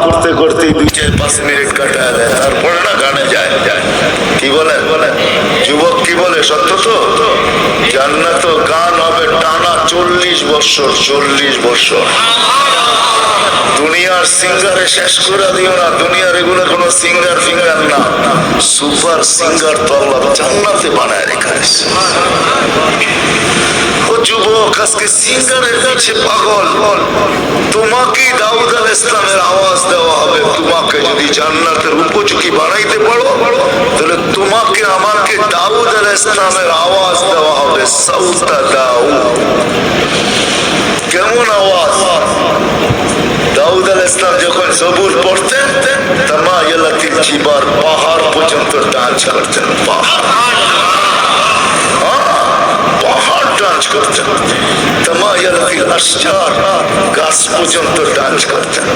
করতে করতে 2-4-5 মিনিট কাটায় দেয়, তারপরে না গানে যায়। কি বলে যুবক, কি বলে সত্য তো? জান্নাত গান হবে টানা 40 বছর। 40 বছর। দুনিয়ার সিঙ্গারে শেষ করে দিও না। দুনিয়ার এগুলো কোনো সিঙ্গার ফিঙ্গার না, সুপার সিঙ্গার তো আল্লাহ জান্নাতে বানায় রেখেছে। ও যুবক, আজকে সিঙ্গারের কাছে পাগল। তোমাকে দাউদ আলাইহিস সালামের আওয়াজ দেওয়া হবে। তোমাকে যদি জান্নাতের উপযোগী বানাইতে পারো, তাহলে তোমাকে আমাকে দাউদ আলাইহিস সালামের আওয়াজ দেওয়া হবে। সাউতা দাউদ। কেমন আওয়াজ? দাউদ আলাইহিস সালাম যখন জবুর পড়তেন, তামায়ালাতিল জিবাল, পাহাড় পর্যন্ত ডান্স করতেন। পাহাড় ডান্স করতেন। তামায়ালাতিল আশজার, গাছ পর্যন্ত ডান্স করতেন।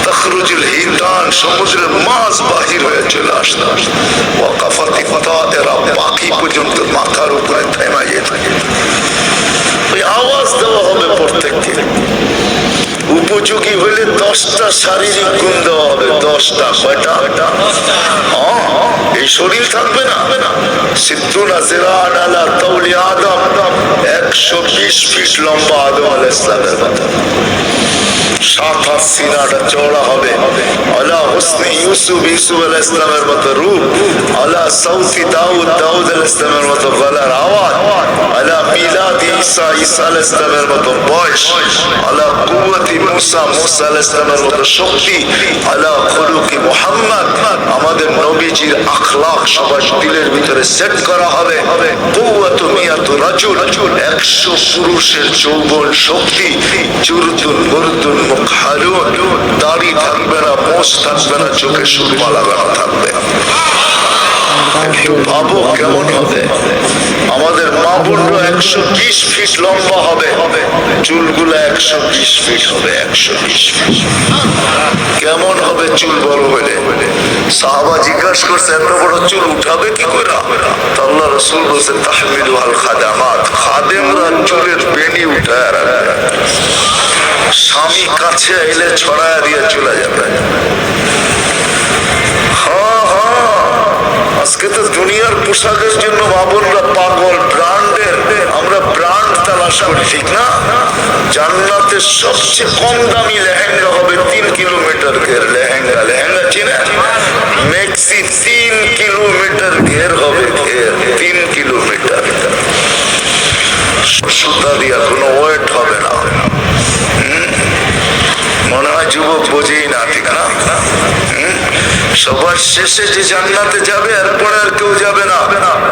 তখরুজুল হিতান, সমুদ্রের মাছ বাহির হয়ে চলে আসত। ওয়াকাফাতি ফাতায়েরা, পাখি পর্যন্ত মাথার উপরে থেমে যেত। ওই আওয়াজ দেওয়া হবে প্রত্যেককে। উপযোগী হইলে 10টা শারীরিক গুণ দেওয়া হবে। 10টা। কয়টা? এই শরীর থাকবে না। 120 ফিট লম্বা আদম আলাইহিস সালামের মতো। 7 হাত সিনাটা চওড়া হবে। আলা হুসনি ইউসুফ আলাইহিস সালামের মতো রূপ। আলা সাউতি দাউদ আলাইহিস সালামের মতো গলার আওয়াজ। আলা মিলাদি ঈসা আলাইহিস সালামের মতো বয়স। আলা কুওয়াতি মুসা আলাইহিস সালামের মতো শক্তি। আলা খুলুকি মুহাম্মদ, আমাদের নবীজির আখলাক সবার দিলের ভিতরে সেট করা হবে। কুওয়াতু মিয়াতু রাজুল, 100 পুরুষের যৌবন শক্তি। জুরতুন মুরতুন মুকহালুন, দাড়ি থাকবে না, মোষ থাকবে না, চোখে সুরমা লাগানো থাকবে। ভাবো কেমন হবে। আমাদের মা বোনরা 120 ফিট লম্বা হবে, চুলগুলো 120 ফিট হবে। 120 ফিট। কেমন হবে চুল বড় হলে? সাহাবা জিজ্ঞাসা করছে, এত বড় চুল উঠাবে কি করে? আল্লাহ রাসূল বলেছেন, তাহমিলু আল খাদামাত, খাদেমরা চুলের বেনি উঠায় রাখবে। স্বামী কাছে এলে ছড়ায় দিয়ে চলে যাবে। আজকে তো দুনিয়ার পোশাকের জন্য বাবুররা পাগল, ব্র্যান্ডের। আমরা ব্র্যান্ড তালাশ করি, ঠিক না? জান্নাতের সবচেয়ে কম দামি লেহেঙ্গা হবে 3 কিলোমিটার ঘের লেহেঙ্গা। লেহেঙ্গা চিনেন? মেক্সি 3 কিলোমিটার ঘের হবে। ঘের 3 কিলোমিটার। সুতা দিয়া কোনো ওয়েট হবে না। মনে হয় যুবক বোঝেই না, ঠিক না? সবার শেষে যে জান্নাতে যাবে, এরপরে আর কেউ যাবে না।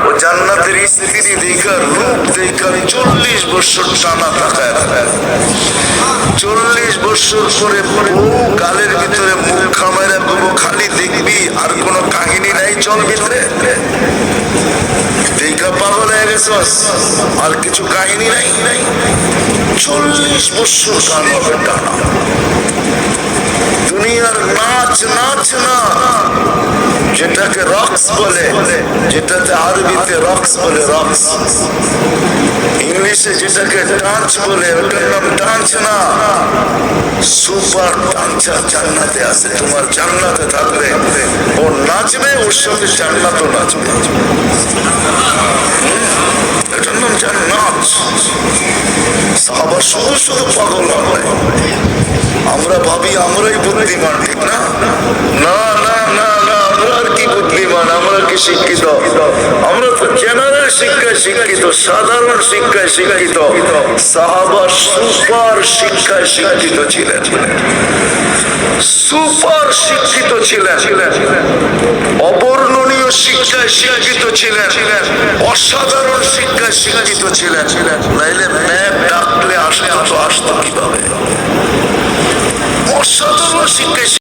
ও জান্নাতের স্ত্রী দেখার রূপ দেখার 40 বছর টানা তাকায় থাকে। 40 বছর পরে গালের ভিতরে মুখ খামাইরা বলবো, খালি দেখবি, আর কোনো কাহিনী নাই চল ভিতরে। দেখা পাগল হয়ে গেছস, আর কিছু কাহিনী নাই। 40 বছর গান হবে টানা। দুনিয়ার নাচ না, যেটাকে রক্স বলে, যেটাতে আরবিতে রক্স বলে, রক্স। ইংলিশে যেটাকে ডান্স বলে, ওটার নাম ডান্স না, সুপার ডান্সার জান্নাতে আছে। তোমার জান্নাতে থাকবে, ও নাচবে, ওর সঙ্গে জান্নাতও নাচবে। এটার নাম জান্নাত। সাহাবা শুধু পাগল হয়। আমরা ভাবি আমরাই বুদ্ধিমান, ঠিক না? না না না না, আমরা আর কি বুদ্ধিমান, আমরা কি শিক্ষিত? আমরা তো জেনারেল শিক্ষায় শিক্ষিত, সাধারণ শিক্ষায় শিক্ষিত। সাহাবা সুপার শিক্ষায় শিক্ষিত ছিলেন, সুপার শিক্ষিত ছিলেন, অবর্ণনীয় শিক্ষায় শিক্ষিত ছিলেন, অসাধারণ শিক্ষায় শিক্ষিত ছিলেন। নাইলে ম্যাপ ডাকলে আসতো কিভাবে? অসাধারণ শিক্ষায়